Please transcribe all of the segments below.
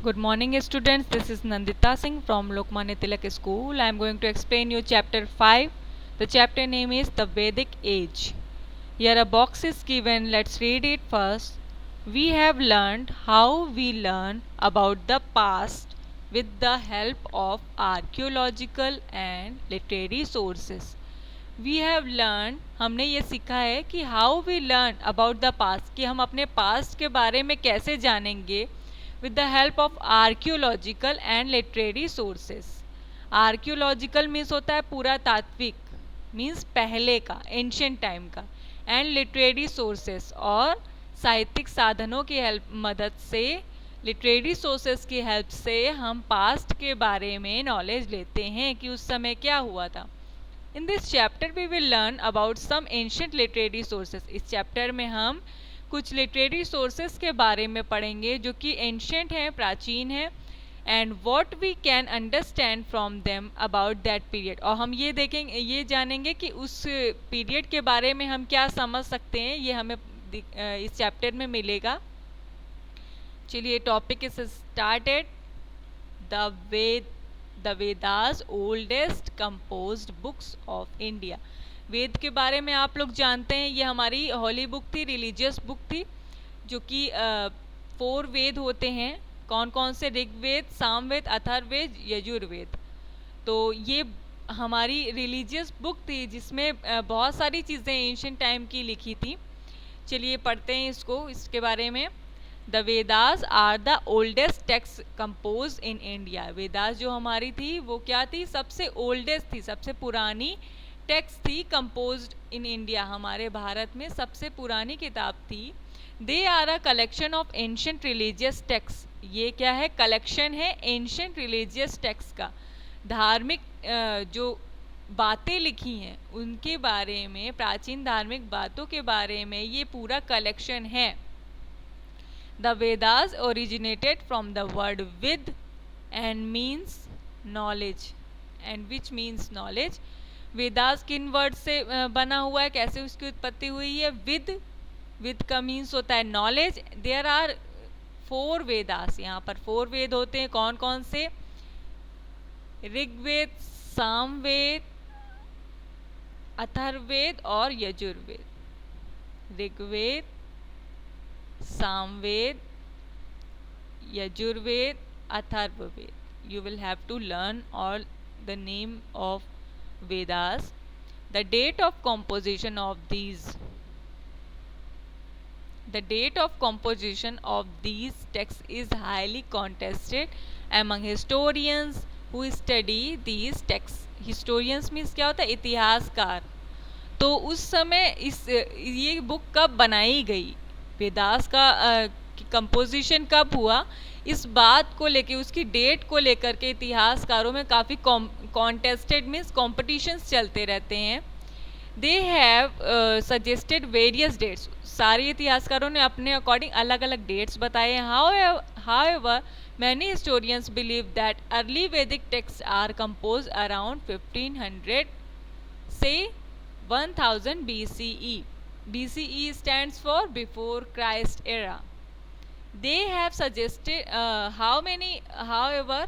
Good morning students, this is Nandita Singh from Lokmanya Tilak School. I am going to explain you chapter 5. The chapter name is The Vedic Age. Here a box is given, let's read it first. We have learned how we learn about the past with the help of archaeological and literary sources. We have learn हमने ये सीखा है कि how we learn about the past कि हम अपने past के बारे में कैसे जानेंगे with the help of archaeological and literary sources. Archaeological means होता है पूरा तात्विक, मीन्स पहले का एंशियंट टाइम का, एंड लिटरेरी सोर्सेस और साहित्यिक साधनों की हेल्प मदद से, लिटरेरी सोर्सेस की हेल्प से हम पास्ट के बारे में नॉलेज लेते हैं कि उस समय क्या हुआ था. In this chapter we will learn about some ancient literary sources. इस चैप्टर में हम कुछ लिटरेरी सोर्सेस के बारे में पढ़ेंगे जो कि एंशियंट हैं, प्राचीन हैं, and what we can understand from them about that period. और हम ये देखेंगे, ये जानेंगे कि उस पीरियड के बारे में हम क्या समझ सकते हैं, ये हमें इस चैप्टर में मिलेगा. चलिए topic is started. The Vedas oldest composed books of India. Veda के बारे में आप लोग जानते हैं, ये हमारी होली बुक थी, रिलीजियस बुक थी, जो कि 4 वेद होते हैं. कौन कौन से? ऋग्वेद, सामवेद, अथर्ववेद, यजुर्वेद. तो ये हमारी रिलीजियस बुक थी जिसमें बहुत सारी चीज़ें एंशिएंट टाइम की लिखी थी. चलिए पढ़ते हैं इसके बारे में. The Vedas are the oldest text compose in India. Vedas जो हमारी थी वो क्या थी? सबसे ओल्डेस्ट थी, सबसे पुरानी टेक्स्ट थी कंपोज्ड इन इंडिया. हमारे भारत में सबसे पुरानी किताब थी. They are a collection of ancient religious text. ये क्या है? कलेक्शन है एंशिएंट रिलीजियस टेक्स्ट का. धार्मिक जो बातें लिखी हैं उनके बारे में, प्राचीन धार्मिक बातों के बारे में ये पूरा कलेक्शन है. The Vedas originated from the word vid and means knowledge, and which means knowledge. Vedas किन वर्ड से बना हुआ है, कैसे उसकी उत्पत्ति हुई है? विद का मीन्स होता है नॉलेज. There are 4 Vedas. यहाँ पर 4 वेद होते हैं. कौन कौन से? ऋग्वेद, सामवेद, अथर्ववेद और Yajurveda. Rigveda, Samaveda, Yajurveda, Atharvaveda. You will have to learn all the name of Vedas. The date of composition of these texts is highly contested among historians who study these texts. Historians means क्या होता है? इतिहासकार. तो उस समय ये बुक कब बनाई गई, वेदास का कंपोजिशन कब हुआ, इस बात को लेके, उसकी डेट को लेकर के इतिहासकारों में काफ़ी कॉन्टेस्टेड मीन्स कॉम्पिटिशन्स चलते रहते हैं. They have suggested various dates. सारे इतिहासकारों ने अपने अकॉर्डिंग अलग अलग डेट्स बताए हैं. However many historians believe that early वैदिक टेक्स्ट आर कंपोज अराउंड 1500 से 1000 BCE. BCE stands for before Christ era. They have suggested however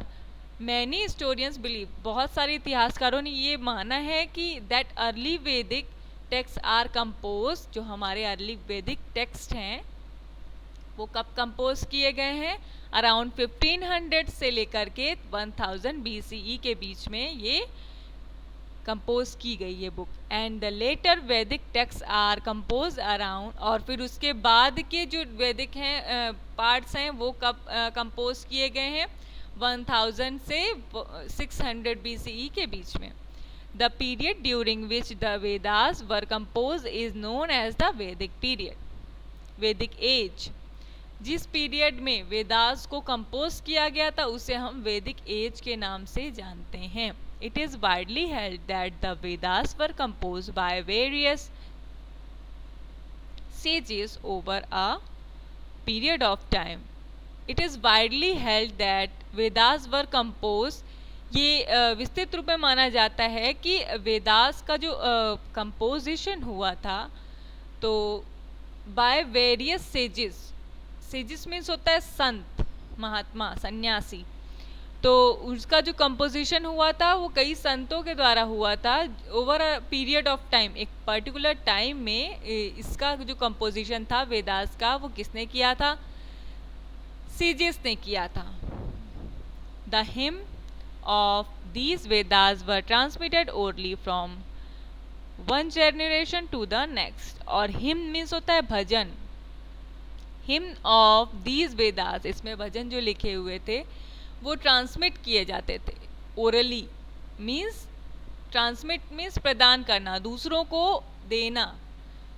many historians believe, बहुत सारे इतिहासकारों ने ये माना है कि that early Vedic texts are composed, जो हमारे अर्ली वैदिक टेक्स्ट हैं वो कब कंपोज किए गए हैं? अराउंड 1500 से लेकर के 1000 BCE के बीच में ये कंपोज की गई ये बुक. एंड द लेटर वैदिक टेक्स्ट आर कंपोज अराउंड, और फिर उसके बाद के जो वैदिक हैं पार्ट्स हैं वो कब कंपोज किए गए हैं? 1000 से 600 BCE के बीच में. The period during which the Vedas were compose is known as the Vedic period, Vedic age. जिस पीरियड में वेदास को कंपोज किया गया था उसे हम वैदिक एज के नाम से जानते हैं. It is widely held that the Vedas were composed by various sages over a period of time. It is widely held that Vedas were composed. ये विस्तृत रूप में माना जाता है कि वेदास का जो कंपोजिशन हुआ था तो by various sages. Sages means होता है संत. महात्मा सन्यासी। तो उसका जो कंपोजिशन हुआ था वो कई संतों के द्वारा हुआ था over a period of time. एक पर्टिकुलर टाइम में इसका जो कंपोजिशन था वेदास का वो किसने किया था? सीजेस ने किया था। The hymn of these Vedas were transmitted orally from one generation to the next. और हिम मीन्स होता है भजन। हिम ऑफ दीज वेदास, इसमें भजन जो लिखे हुए थे वो ट्रांसमिट किए जाते थे ओरली। मीन्स ट्रांसमिट मीन्स प्रदान करना, दूसरों को देना।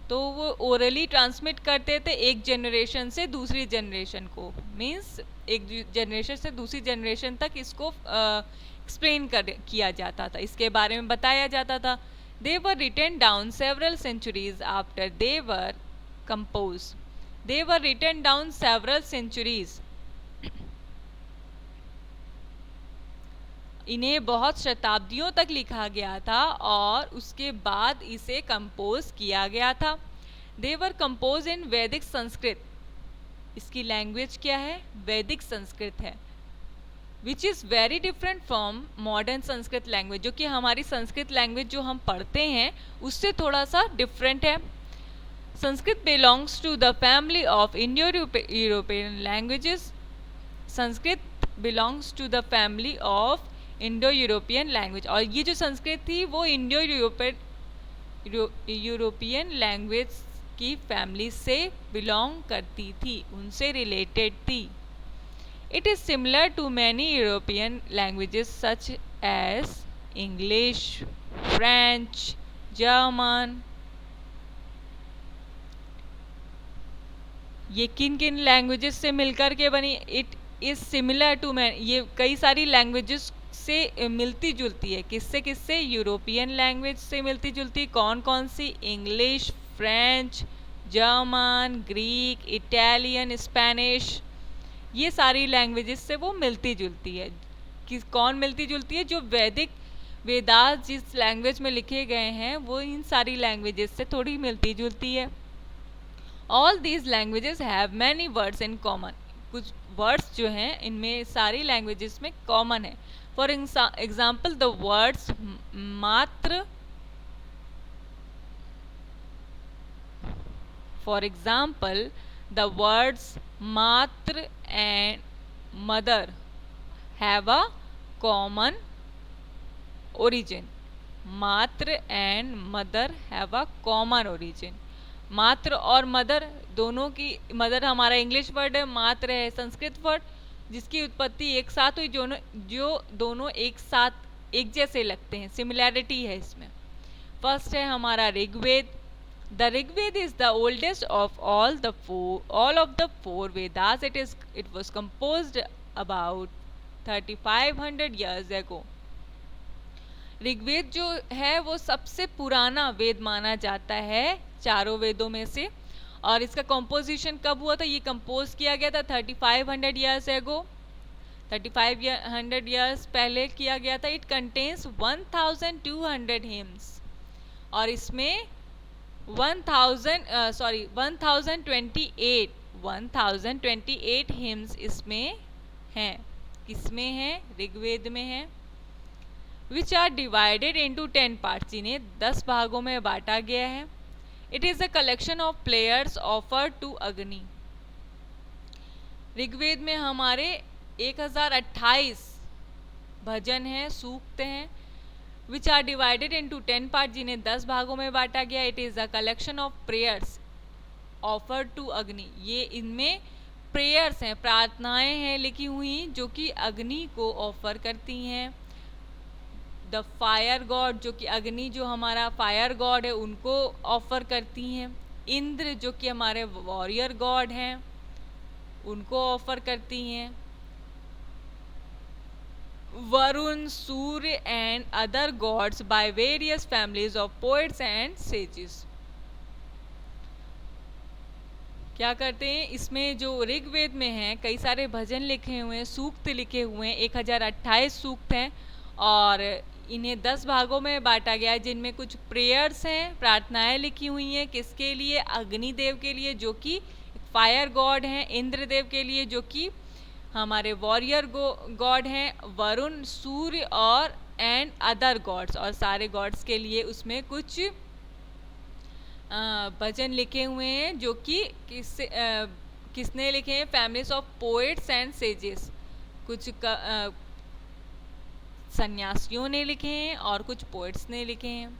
तो वो ओरली ट्रांसमिट करते थे एक जनरेशन से दूसरी जनरेशन को। मीन्स एक जनरेशन से दूसरी जनरेशन तक इसको एक्सप्लेन किया जाता था, इसके बारे में बताया जाता था। They were written down several centuries after they were compose. They were written down several centuries. इन्हें बहुत शताब्दियों तक लिखा गया था और उसके बाद इसे कंपोज किया गया था। दे वर कंपोज इन वैदिक संस्कृत। इसकी लैंग्वेज क्या है? वैदिक संस्कृत है। Which is very different from modern Sanskrit language, जो कि हमारी संस्कृत लैंग्वेज जो हम पढ़ते हैं उससे थोड़ा सा डिफरेंट है। Sanskrit belongs to the family of Indo European languages. Sanskrit belongs to the family of Indo European language. और ये जो संस्कृत थी वो इंडो यूरोपियन लैंग्वेज की फैमिली से बिलोंग करती थी, उनसे रिलेटेड थी। It is similar to many European languages such as English, French, German. ये किन किन लैंग्वेजेस से मिलकर के बनी? इट इज़ सिमिलर टू ये कई सारी लैंग्वेजेस से मिलती जुलती है। किससे किससे? यूरोपियन लैंग्वेज से मिलती जुलती। कौन कौन सी? English, French, German, Greek, Italian, Spanish. ये सारी लैंग्वेजेस से वो मिलती जुलती है। कौन मिलती जुलती है? जो वैदिक वेदास जिस लैंग्वेज में लिखे गए हैं वो इन सारी लैंग्वेजेस से थोड़ी मिलती जुलती है। All these languages have many words in common. कुछ वर्ड्स जो हैं इनमें सारी लैंग्वेजेस में कॉमन है। फॉर एग्जाम्पल द वर्ड्स मात्र, फॉर एग्जाम्पल द वर्ड्स मात्र and mother have a common origin. मात्र and mother have a common origin. मात्र और मदर दोनों की, मदर हमारा इंग्लिश वर्ड है, मात्र है संस्कृत वर्ड, जिसकी उत्पत्ति एक साथ हुई, जो दोनों एक साथ एक जैसे लगते हैं, सिमिलैरिटी है इसमें। फर्स्ट है हमारा Rigveda. The Rigveda is the oldest of all of the four Vedas. It was composed about 3500 years ago. Rigveda जो है वो सबसे पुराना वेद माना जाता है चारों वेदों में से। और इसका कंपोजिशन कब हुआ था? ये कंपोज किया गया था 3500 years ago, 3500 years पहले किया गया था। इट कंटेन्स 1200 हिम्स और इसमें 1028 हिम्स इसमें हैं। किसमें है? ऋग्वेद में है। Which are divided into 10 parts, जिन्हें 10 भागों में बांटा गया है। It is a collection of prayers offer to Agni. Rigveda में हमारे 1028 भजन हैं, सूक्त हैं। Which are divided into 10 part, जिन्हें 10 भागों में बांटा गया। It is a collection of prayers offer to Agni. ये इनमें प्रेयर्स हैं, प्रार्थनाएं हैं लिखी हुई जो कि अग्नि को ऑफर करती हैं। द फायर गॉड, जो कि अग्नि जो हमारा फायर गॉड है उनको ऑफर करती हैं। इंद्र जो कि हमारे वॉरियर गॉड हैं उनको ऑफर करती हैं। Varun, Surya and other gods by various families of poets and sages. क्या करते हैं? इसमें जो ऋग्वेद में है कई सारे भजन लिखे हुए हैं, सूक्त लिखे हुए हैं, 1028 सूक्त हैं और इन्हें 10 भागों में बांटा गया है, जिनमें कुछ प्रेयर्स हैं, प्रार्थनाएं लिखी हुई हैं। किसके लिए? अग्निदेव के लिए जो कि फायर गॉड हैं। इंद्रदेव के लिए जो कि हमारे वॉरियर गॉड हैं वरुण, सूर्य और एंड अदर गॉड्स, और सारे गॉड्स के लिए उसमें कुछ भजन लिखे हुए हैं जो कि किसने लिखे हैं? Families of poets and sages, कुछ सन्यासियों ने लिखे हैं और कुछ पोएट्स ने लिखे हैं।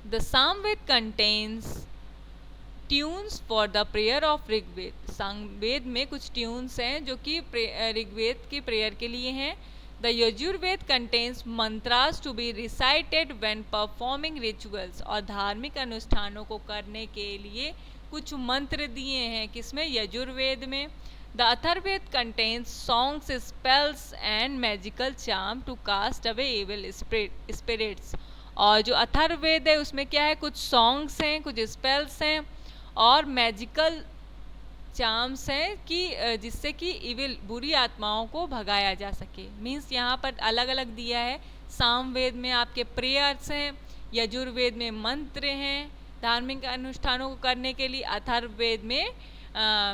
The Samaveda contains tunes for the prayer of Rigveda. Samaveda में कुछ ट्यून्स हैं जो कि ऋग्वेद की प्रेयर के लिए हैं। The Yajurveda contains mantras to be recited when performing rituals, और धार्मिक अनुष्ठानों को करने के लिए कुछ मंत्र दिए हैं किसमें? यजुर्वेद में। The Atharvaveda contains songs, spells and magical charm to cast away evil spirits, और जो अथर्ववेद है उसमें क्या है? कुछ सॉन्ग्स हैं, कुछ स्पेल्स हैं और मैजिकल चार्म्स हैं कि जिससे कि इविल बुरी आत्माओं को भगाया जा सके। मीन्स यहाँ पर अलग अलग दिया है। सामवेद में आपके प्रेयर्स हैं, यजुर्वेद में मंत्र हैं धार्मिक अनुष्ठानों को करने के लिए, अथर्ववेद में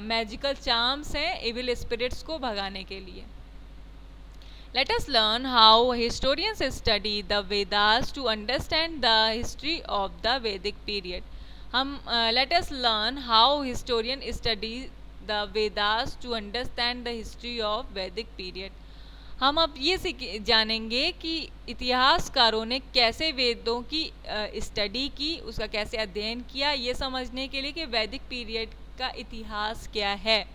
मैजिकल चार्म्स हैं इविल स्पिरिट्स को भगाने के लिए। Let us learn how historians study the Vedas to understand the history of the Vedic period. हम let us learn how historian study the Vedas to understand the history of Vedic period. हम अब ये जानेंगे कि इतिहासकारों ने कैसे वेदों की स्टडी की, उसका कैसे अध्ययन किया, ये समझने के लिए कि वैदिक पीरियड का इतिहास क्या है।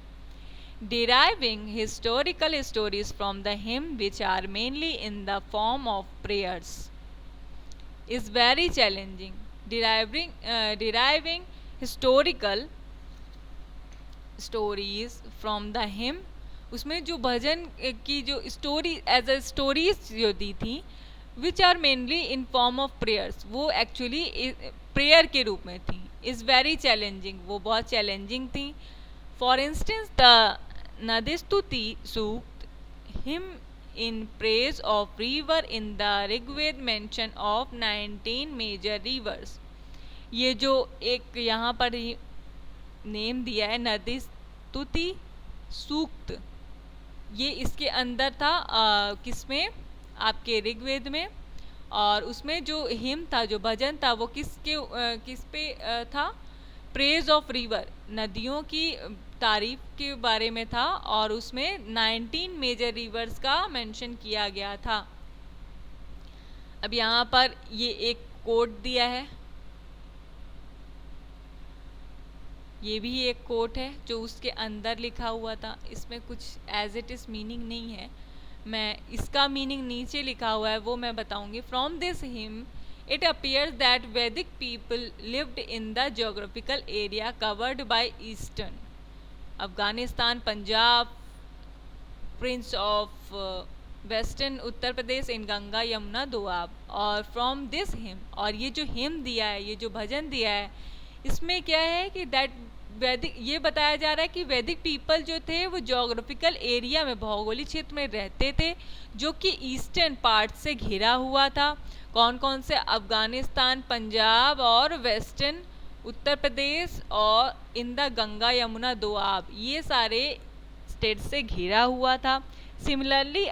Deriving historical stories from the hymn, which are mainly in the form of prayers, is very challenging. Deriving historical stories from the hymn, उसमें जो भजन की जो स्टोरी एज अ स्टोरीज जो दी थी, which are mainly in form of prayers, वो actually prayer के रूप में थी, इज़ वेरी चैलेंजिंग, वो बहुत चैलेंजिंग थी। For instance the Nadistuti sukta, hymn in praise of river in the Rigveda mention of 19 major rivers। ये जो एक यहाँ पर नेम दिया है नदी स्तुति सूक्त, ये इसके अंदर था किसमें? आपके ऋग्वेद में। और उसमें जो हिम था, जो भजन था, वो किस पे था? प्रेज ऑफ रिवर, नदियों की तारीफ के बारे में था, और उसमें 19 मेजर रिवर्स का मेंशन किया गया था। अब यहाँ पर ये एक कोट दिया है, ये भी एक कोट है जो उसके अंदर लिखा हुआ था, इसमें कुछ एज इट इज मीनिंग नहीं है, मैं इसका मीनिंग नीचे लिखा हुआ है वो मैं बताऊंगी। From this him it appears that Vedic people lived in the geographical area covered by eastern Afghanistan, Punjab, Prince of western Uttar Pradesh in Ganga Yamuna Doab. और फ्रॉम दिस हिम, और ये जो हिम दिया है, ये जो भजन दिया है, इसमें क्या है कि दैट वैदिक, ये बताया जा रहा है कि वैदिक पीपल जो थे वो जोग्राफिकल एरिया में, भौगोलिक क्षेत्र में रहते थे जो कि ईस्टर्न पार्ट से घिरा हुआ था। कौन कौन से? अफगानिस्तान, पंजाब और वेस्टर्न उत्तर प्रदेश और इन द गंगा यमुना दोआब, ये सारे स्टेट से घिरा हुआ था। Similarly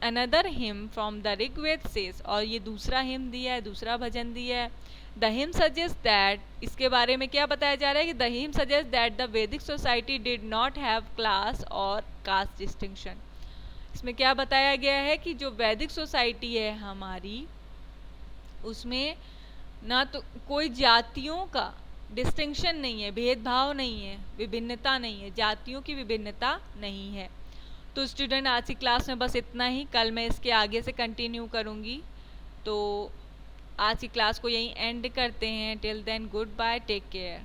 another hymn from the Rigveda says, और ये दूसरा हिम दिया है, दूसरा भजन दिया है। द हिम सजेस्ट दैट, इसके बारे में क्या बताया जा रहा है कि the hymn suggest that the Vedic society did not have class और कास्ट डिस्टिंक्शन। इसमें क्या बताया गया है कि जो वैदिक सोसाइटी है हमारी, उसमें ना तो कोई जातियों का डिस्टिंक्शन नहीं है, भेदभाव नहीं है, विभिन्नता नहीं है, जातियों की विभिन्नता नहीं है। तो स्टूडेंट, आज की क्लास में बस इतना ही, कल मैं इसके आगे से कंटिन्यू करूँगी। तो आज की क्लास को यहीं एंड करते हैं। Till then goodbye, take care.